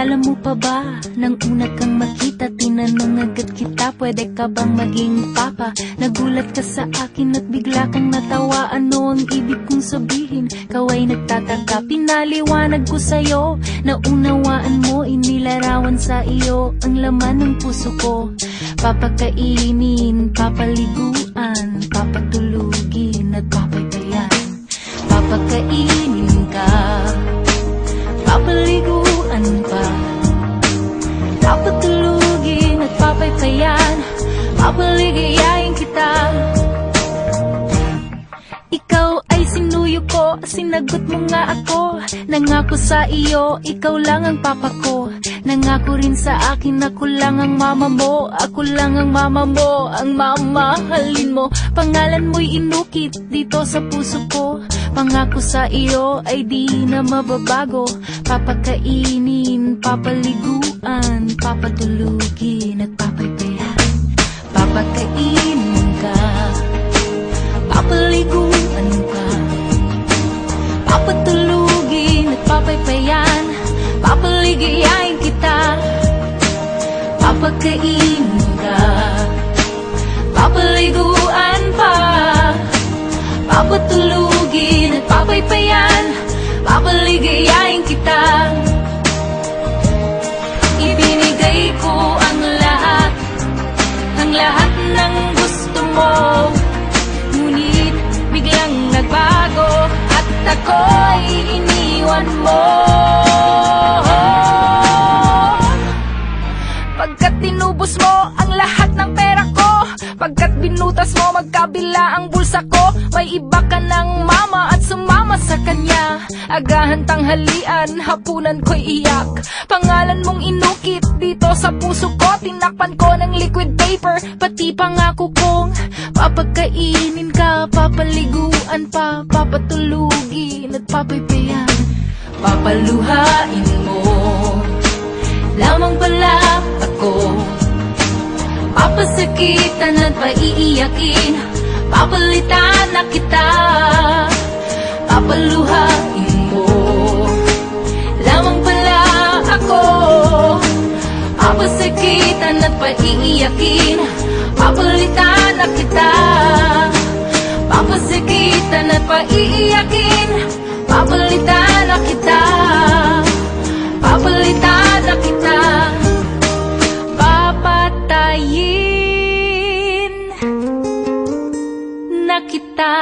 Naalala mo pa ba, nang una kang makita, tinanong agad kita, pwede ka bang maging papa? Nagulat ka sa akin at bigla kang natawa, ano ang ibig kong sabihin? Ikaw ay nagtataka, pinaliwanag ko sa'yo, naunawaan mo, inilarawan sa iyo ang laman ng puso ko. Papakainin, papaliguan, papatulugin at papaypayan. Papakainin ka, papaliguan pa, papatulugin at papaypayan, papaligayain kita. Ikaw ay sinuyo ko, sinagot mo nga ako. Nangako sa iyo, ikaw lang ang papa ko. Nangako rin sa akin, ako lang ang mama mo. Ako lang ang mama mo, ang mamahalin mo. Pangalan mo'y inukit dito sa puso ko. Pangako sa iyo ay di na mababago. Papakainin, papaliguan, papatulugin at papaypayan. Papakainin ka, papaliguan ka, papatulugin at papaypayan, papaligayain kita. Papakainin ka, papaliguan pa, papatulugin at papaypayan, papaligayain kita. Ibinigay ko ang lahat ng gusto mo, ngunit biglang nagbago at ako'y iniwan mo. Pagkat tinubos mo ang lahat ng pera ko, pagkat binutas mo magkabila ang bulsa ko, may iba ka ng mama at sumama sa kanya. Agahan tanghalian, hapunan ko'y iyak, pangalan mong inukit dito sa puso ko. Tinakpan ko ng liquid paper, pati pangako kong papakainin ka, papaliguan pa, papatulugin at papaypayan. Papaluhain mo lamang pala ako, papasakitan at paiiyakin, papalitan na kita. Papaluhain mo lamang pala ako, papasakitan at paiiyakin, papalitan na kita. Papasakitan at paiiyakin, papalitan na kita. Papalitan na kita, papatayin na kita.